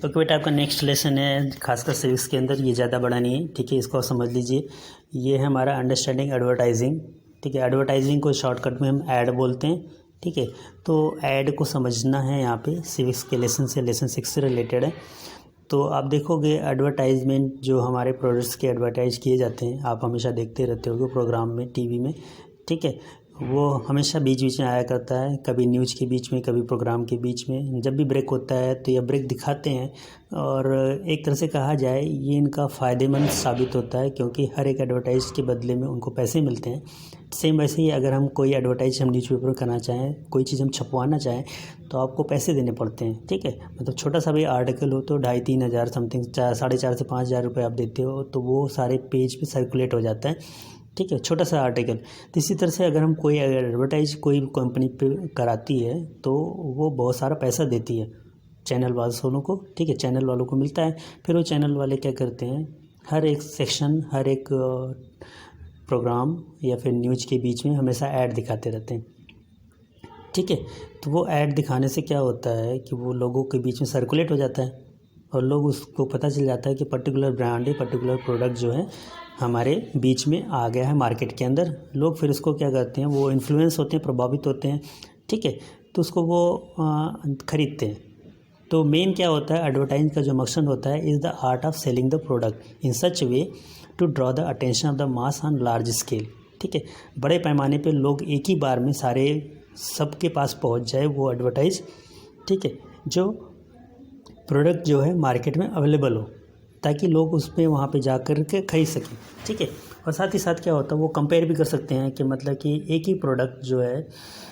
तो बेटा आपका नेक्स्ट लेसन है खासकर सिविक्स के अंदर, ये ज़्यादा बड़ा नहीं है, ठीक है। इसको समझ लीजिए, ये है हमारा अंडरस्टैंडिंग एडवर्टाइजिंग, ठीक है। एडवर्टाइजिंग को शॉर्टकट में हम ऐड बोलते हैं, ठीक है। तो ऐड को समझना है यहाँ पे, सिविक्स के लेसन से, लेसन 6 से रिलेटेड है। तो आप देखोगे एडवर्टाइजमेंट जो हमारे प्रोडक्ट्स के एडवर्टाइज किए जाते हैं, आप हमेशा देखते रहते होगे प्रोग्राम में, टीवी में, ठीक है। वो हमेशा बीच बीच में आया करता है, कभी न्यूज़ के बीच में, कभी प्रोग्राम के बीच में। जब भी ब्रेक होता है तो ये ब्रेक दिखाते हैं, और एक तरह से कहा जाए ये इनका फ़ायदेमंद साबित होता है, क्योंकि हर एक एडवर्टाइज के बदले में उनको पैसे मिलते हैं। सेम वैसे ही अगर हम कोई एडवर्टाइज हम न्यूज़पेपर में करना चाहें, कोई चीज़ हम छपवाना चाहें, तो आपको पैसे देने पड़ते हैं, ठीक है। मतलब छोटा सा भी आर्टिकल हो तो 2,500-3 हज़ार समथिंग, 4,500 से 5,000 रुपये आप देते हो, तो वो सारे पेज पे सर्कुलेट हो जाता है, ठीक है, छोटा सा आर्टिकल। तो इसी तरह से अगर हम कोई एडवर्टाइज कोई कंपनी पे कराती है तो वो बहुत सारा पैसा देती है चैनल वालों को, ठीक है, चैनल वालों को मिलता है। फिर वो चैनल वाले क्या करते हैं, हर एक सेक्शन, हर एक प्रोग्राम या फिर न्यूज़ के बीच में हमेशा ऐड दिखाते रहते हैं, ठीक है। तो वो ऐड दिखाने से क्या होता है कि वो लोगों के बीच में सर्कुलेट हो जाता है, और लोग उसको पता चल जाता है कि पर्टिकुलर ब्रांड है, पर्टिकुलर प्रोडक्ट जो है हमारे बीच में आ गया है मार्केट के अंदर। लोग फिर उसको क्या करते हैं, वो इन्फ्लुएंस होते हैं, प्रभावित होते हैं, ठीक है। तो उसको वो ख़रीदते हैं। तो मेन क्या होता है, एडवर्टाइजिंग का जो मकसद होता है, is the art of selling the product in such way to draw the attention of the mass on large scale, ठीक है। बड़े पैमाने पे लोग एक ही बार में सारे सबके पास पहुंच जाए वो एडवर्टाइज, ठीक है, जो प्रोडक्ट जो है मार्केट में अवेलेबल हो, ताकि लोग उस पर वहाँ पे जा कर के खरीद सकें, ठीक है। और साथ ही साथ क्या होता है, वो कंपेयर भी कर सकते हैं कि मतलब कि एक ही प्रोडक्ट जो है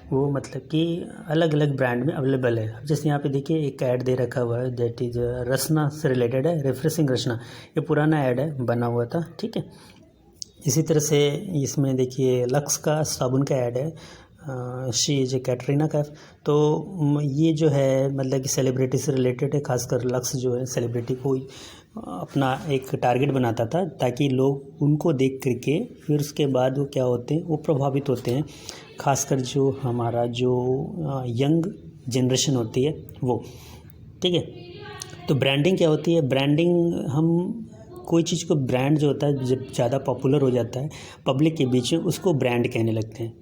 वो मतलब कि अलग अलग ब्रांड में अवेलेबल है। अब जैसे यहाँ पे देखिए एक ऐड दे रखा हुआ है, दैट इज़ रसना से रिलेटेड है, रिफ्रेशिंग रसना, ये पुराना ऐड है, बना हुआ था, ठीक है। इसी तरह से इसमें देखिए लक्स का साबुन का ऐड है, शी इज कैटरीना कैफ। तो ये जो है मतलब कि सेलिब्रिटी से रिलेटेड है, खासकर लक्स जो है सेलिब्रिटी को अपना एक टारगेट बनाता था, ताकि लोग उनको देख करके फिर उसके बाद वो क्या होते हैं, वो प्रभावित होते हैं, खासकर जो हमारा जो यंग जनरेशन होती है वो, ठीक है। तो ब्रांडिंग क्या होती है, ब्रांडिंग हम कोई चीज़ को, ब्रांड जो होता है जब ज़्यादा पॉपुलर हो जाता है पब्लिक के बीच में, उसको ब्रांड कहने लगते हैं,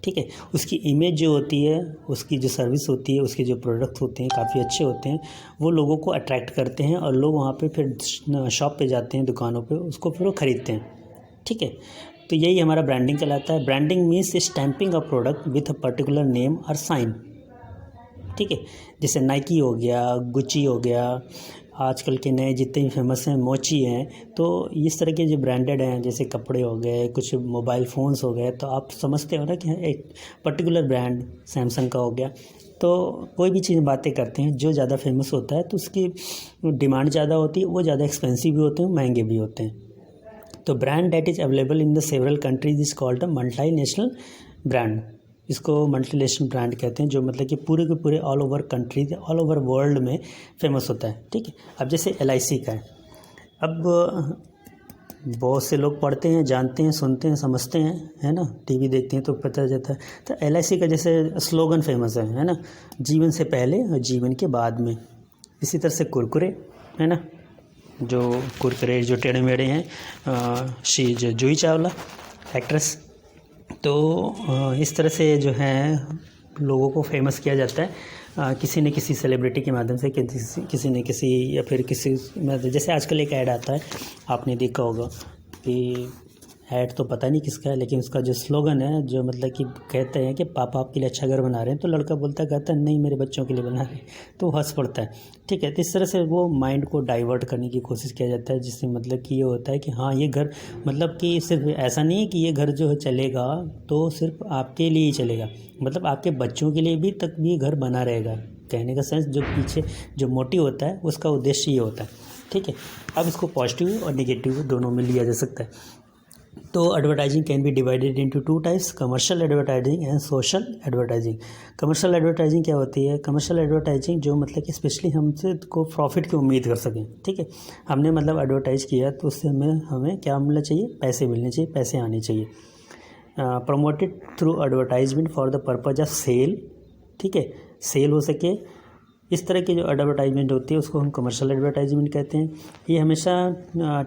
ठीक है। उसकी इमेज जो होती है, उसकी जो सर्विस होती है, उसके जो प्रोडक्ट होते हैं काफ़ी अच्छे होते हैं, वो लोगों को अट्रैक्ट करते हैं, और लोग वहाँ पे फिर शॉप पे जाते हैं, दुकानों पे, उसको फिर वो ख़रीदते हैं, ठीक है। तो यही हमारा ब्रांडिंग कहलाता है। Branding means stamping a product with a particular name और साइन, ठीक है। जैसे नाइकी हो गया, गुच्ची हो गया, आजकल के नए जितने भी फेमस हैं, मोची हैं, तो इस तरह के जो ब्रांडेड हैं, जैसे कपड़े हो गए, कुछ मोबाइल फ़ोन्स हो गए, तो आप समझते हो ना कि एक पर्टिकुलर ब्रांड सैमसंग का हो गया। तो कोई भी चीज़ बातें करते हैं जो ज़्यादा फेमस होता है तो उसकी डिमांड ज़्यादा होती है, वो ज़्यादा एक्सपेंसिव भी होते हैं, महंगे भी होते हैं। तो brand that is available in the several countries is called a multi national brand. इसको मल्टीनेशनल ब्रांड कहते हैं, जो मतलब कि पूरे के पूरे all over country, all over world में फेमस होता है, ठीक है। अब जैसे LIC का है, अब बहुत से लोग पढ़ते हैं, जानते हैं, सुनते हैं, समझते हैं, है ना, टीवी देखते हैं तो पता चलता है। तो LIC का जैसे स्लोगन फेमस है ना, जीवन से पहले और जीवन के बाद में। इसी तरह से कुरकुरे, है ना, जो कुरकुरे जो टेढ़े मेढ़े हैं, शी जो जूही चावला एक्ट्रेस। तो इस तरह से जो है लोगों को फेमस किया जाता है किसी न किसी सेलिब्रिटी के माध्यम से, किसी न किसी, या फिर किसी मतलब जैसे आजकल एक ऐड आता है, आपने देखा होगा कि ऐड तो पता नहीं किसका है, लेकिन उसका जो स्लोगन है, जो मतलब कि कहते हैं कि पापा आपके लिए अच्छा घर बना रहे हैं, तो लड़का बोलता कहता है नहीं मेरे बच्चों के लिए बना रहे हैं, तो हंस पड़ता है, ठीक है। तो इस तरह से वो माइंड को डाइवर्ट करने की कोशिश किया जाता है, जिससे मतलब कि ये होता है कि हाँ ये घर, मतलब कि सिर्फ ऐसा नहीं है कि ये घर जो है चलेगा तो सिर्फ आपके लिए ही चलेगा, मतलब आपके बच्चों के लिए भी तक भी घर बना रहेगा। कहने का सेंस जो पीछे जो मोटिव होता है उसका उद्देश्य ये होता है, ठीक है। अब इसको पॉजिटिव और नेगेटिव दोनों में लिया जा सकता है। तो advertising can be divided into 2 types, commercial advertising and social advertising. Commercial advertising क्या होती है, कमर्शियल एडवर्टाइजिंग जो मतलब कि स्पेशली हमसे को प्रॉफिट की उम्मीद कर सकें, ठीक है। हमने मतलब एडवर्टाइज किया तो उससे हमें क्या मिलना चाहिए, पैसे मिलने चाहिए, पैसे आने चाहिए। Promoted through advertisement for the purpose of sale, ठीक है, सेल हो सके। इस तरह की जो एडवर्टाइजमेंट होती है उसको हम कमर्शियल एडवर्टाइजमेंट कहते हैं। ये हमेशा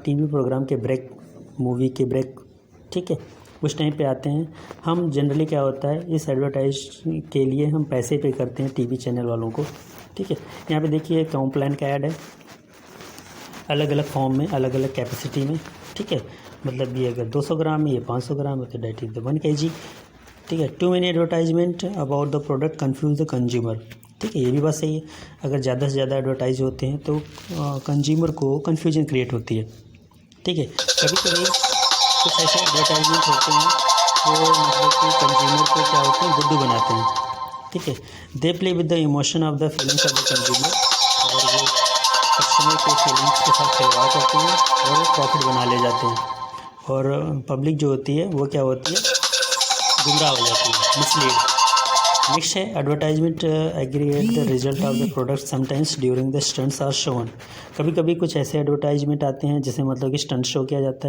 टीवी प्रोग्राम के ब्रेक, मूवी के ब्रेक, ठीक है, उस टाइम पे आते हैं। हम जनरली क्या होता है, इस एडवर्टाइज के लिए हम पैसे पे करते हैं टीवी चैनल वालों को, ठीक है। यहाँ पे देखिए कॉम्प्लान का ऐड है, अलग अलग फॉर्म में, अलग अलग कैपेसिटी में, ठीक है। मतलब ये अगर 200 ग्राम है, ये 500 ग्राम है, तो डेट इज 1 kg, ठीक है। Too many advertisement about the product confuse the consumer, ठीक है, ये भी बात सही है। अगर ज़्यादा से ज़्यादा एडवर्टाइज होते हैं तो कंज्यूमर को कन्फ्यूजन क्रिएट होती है, ठीक है। कभी कभी कुछ ऐसे एडवर्टाइजमेंट होते हैं वो मतलब कि कंज्यूमर को क्या होते हैं, बुद्धू बनाते हैं, ठीक है। They play with the emotion of the feelings of the consumer, और वो कस्टमर के फीलिंग्स के साथ खिलवाड़ करते हैं और प्रॉफिट बना ले जाते हैं। और पब्लिक जो होती है वो क्या होती है, गुमराह हो जाती है, मिसलीड। नेक्स्ट है advertisement aggregate the result of the product sometimes during the stunts are shown. कभी कभी कुछ ऐसे एडवर्टाइजमेंट आते हैं जिसे मतलब कि स्टंट शो किया जाता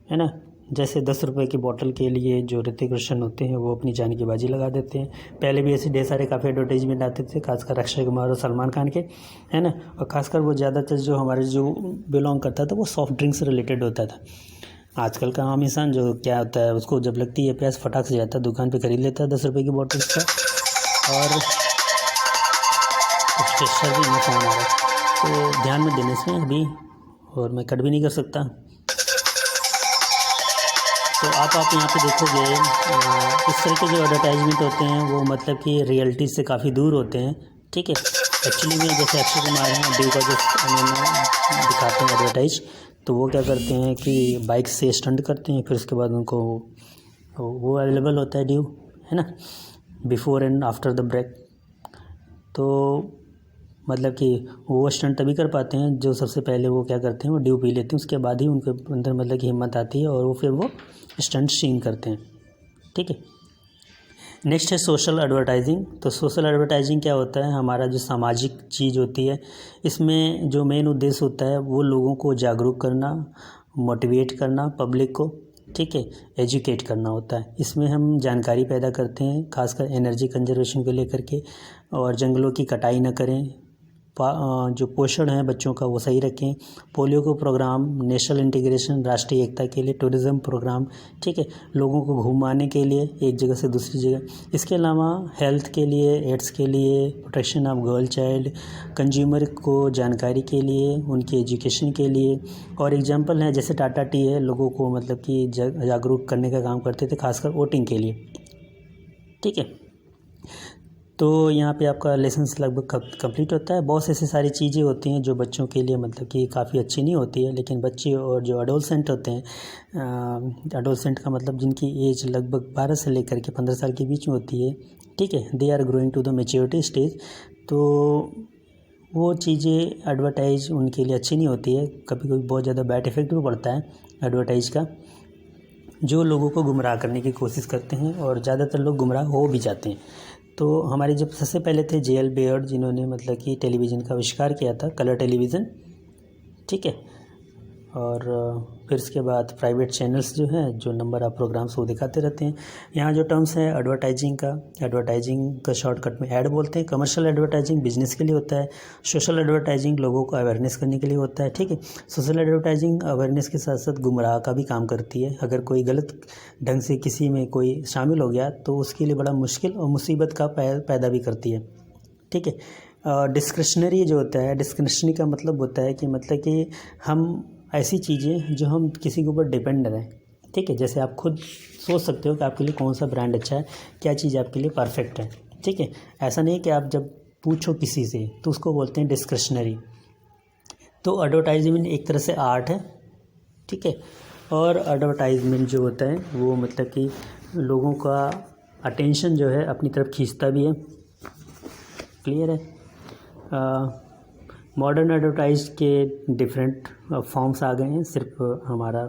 है ना। जैसे 10 रुपये की बोतल के लिए जो ऋतिक रोशन होते हैं वो अपनी जान की बाजी लगा देते हैं। पहले भी ऐसे ढेर सारे काफ़ी एडवर्टाइजमेंट आते थे, खासकर अक्षय कुमार और सलमान खान के, है ना। और खासकर वो ज़्यादातर जो हमारे जो बिलोंग करता था वो सॉफ्ट ड्रिंक से रिलेटेड होता था। आजकल का आम इंसान जो क्या होता है, उसको जब लगती है प्यास फटाक से जाता है दुकान पे खरीद लेता है 10 रुपये की बोतल का, और उसके भी में फ़ोन आ रहा है तो ध्यान में देने से अभी, और मैं कट भी नहीं कर सकता। तो आप यहाँ पे देखोगे इस तरह के जो एडवर्टाइजमेंट होते हैं वो मतलब कि रियलिटी से काफ़ी दूर होते हैं, ठीक है। एक्चुअली में जैसे अक्षय कुमार हैं, ड्यू का जो उन्होंने दिखाते हैं एडवर्टाइज, तो वो क्या करते हैं कि बाइक से स्टंट करते हैं, फिर उसके बाद उनको वो अवेलेबल होता है ड्यू, है ना, before and after the break. तो मतलब कि वो स्टंट तभी कर पाते हैं जो सबसे पहले वो क्या करते हैं, वो ड्यू पी लेते हैं, उसके बाद ही उनके अंदर मतलब कि हिम्मत आती है और वो फिर वो स्टंट सीन करते हैं, ठीक है। नेक्स्ट है सोशल एडवर्टाइजिंग। तो सोशल एडवर्टाइजिंग क्या होता है, हमारा जो सामाजिक चीज़ होती है, इसमें जो मेन उद्देश्य होता है वो लोगों को जागरूक करना, मोटिवेट करना पब्लिक को, ठीक है, एजुकेट करना होता है। इसमें हम जानकारी पैदा करते हैं, खासकर एनर्जी कंजर्वेशन को लेकर के, और जंगलों की कटाई न करें, जो पोषण है बच्चों का वो सही रखें, पोलियो को प्रोग्राम, नेशनल इंटीग्रेशन, राष्ट्रीय एकता के लिए, टूरिज़्म प्रोग्राम, ठीक है, लोगों को घुमाने के लिए एक जगह से दूसरी जगह। इसके अलावा हेल्थ के लिए, एड्स के लिए, protection of girl child, consumer को जानकारी के लिए, उनकी एजुकेशन के लिए। और एग्जाम्पल है जैसे टाटा टी है, लोगों को मतलब कि जागरूक करने का काम करते थे, खासकर वोटिंग के लिए, ठीक है। तो यहाँ पे आपका लेसन लगभग कंप्लीट होता है। बहुत ऐसी सारी चीज़ें होती हैं जो बच्चों के लिए मतलब कि काफ़ी अच्छी नहीं होती है, लेकिन बच्चे और जो एडोलसेंट होते हैं, एडोलसेंट का मतलब जिनकी एज लगभग 12 से लेकर के 15 साल के बीच में होती है, ठीक है, they are growing to the maturity stage. तो वो चीज़ें एडवर्टाइज उनके लिए अच्छी नहीं होती है, कभी कभी बहुत ज़्यादा बैड इफेक्ट भी पड़ता है एडवर्टाइज का, जो लोगों को गुमराह करने की कोशिश करते हैं और ज़्यादातर लोग गुमराह हो भी जाते हैं। तो हमारे जब सबसे पहले थे जे.एल. बेयर्ड, जिन्होंने मतलब कि टेलीविज़न का आविष्कार किया था, कलर टेलीविज़न, ठीक है। और फिर इसके बाद प्राइवेट चैनल्स जो हैं, जो नंबर ऑफ़ प्रोग्राम्स वो दिखाते रहते हैं। यहाँ जो टर्म्स है एडवर्टाइजिंग का शॉर्टकट में ऐड बोलते हैं। कमर्शियल एडवर्टाइजिंग बिजनेस के लिए होता है। सोशल एडवर्टाइजिंग लोगों को अवेयरनेस करने के लिए होता है, ठीक है। सोशल एडवर्टाइजिंग अवेयरनेस के साथ साथ गुमराह का भी काम करती है। अगर कोई गलत ढंग से किसी में कोई शामिल हो गया तो उसके लिए बड़ा मुश्किल और मुसीबत का पैदा भी करती है, ठीक है। डिस्क्रिशनरी जो होता है, डिस्क्रिशनरी का मतलब होता है कि मतलब कि हम ऐसी चीज़ें जो हम किसी के ऊपर डिपेंड रहें, ठीक है। जैसे आप खुद सोच सकते हो कि आपके लिए कौन सा ब्रांड अच्छा है, क्या चीज़ आपके लिए परफेक्ट है, ठीक है। ऐसा नहीं कि आप जब पूछो किसी से तो उसको बोलते हैं डिस्क्रिशनरी। तो एडवर्टाइजमेंट एक तरह से आर्ट है, ठीक है। और एडवर्टाइजमेंट जो होता है वो मतलब कि लोगों का अटेंशन जो है अपनी तरफ खींचता भी है, क्लियर है। मॉडर्न एडवर्टाइज के डिफरेंट फॉर्म्स आ गए हैं, सिर्फ हमारा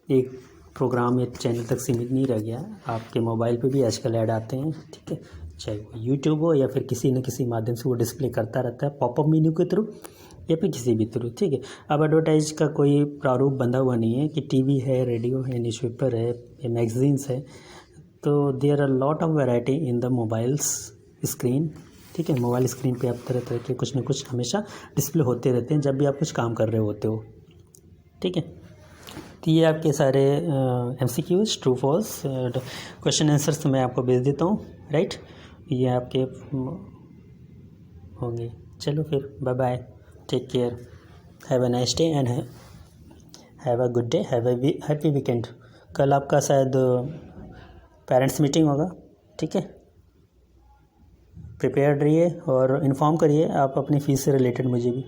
एक प्रोग्राम या चैनल तक सीमित नहीं रह गया। आपके मोबाइल पे भी आजकल ऐड आते हैं, ठीक है, चाहे वो यूट्यूब हो या फिर किसी न किसी माध्यम से वो डिस्प्ले करता रहता है, पॉपअप मेन्यू के थ्रू या फिर किसी भी थ्रू, ठीक है। अब एडवर्टाइज का कोई प्रारूप बंधा हुआ नहीं है कि टीवी है, रेडियो है, न्यूज़पेपर है या मैगजीन्स है। तो there are lot of variety in the mobiles screen, ठीक है। मोबाइल स्क्रीन पे आप तरह तरह के कुछ ना कुछ हमेशा डिस्प्ले होते रहते हैं जब भी आप कुछ काम कर रहे होते हो, ठीक है। तो ये आपके सारे MCQs true false question answers मैं आपको भेज देता हूँ, राइट। ये आपके होंगे। चलो फिर bye bye, take care, have a nice day and have a good day, have a happy weekend. कल आपका शायद पेरेंट्स मीटिंग होगा, ठीक है। प्रिपेयर्ड रहिए और इन्फॉर्म करिए आप अपनी फ़ीस से रिलेटेड मुझे भी।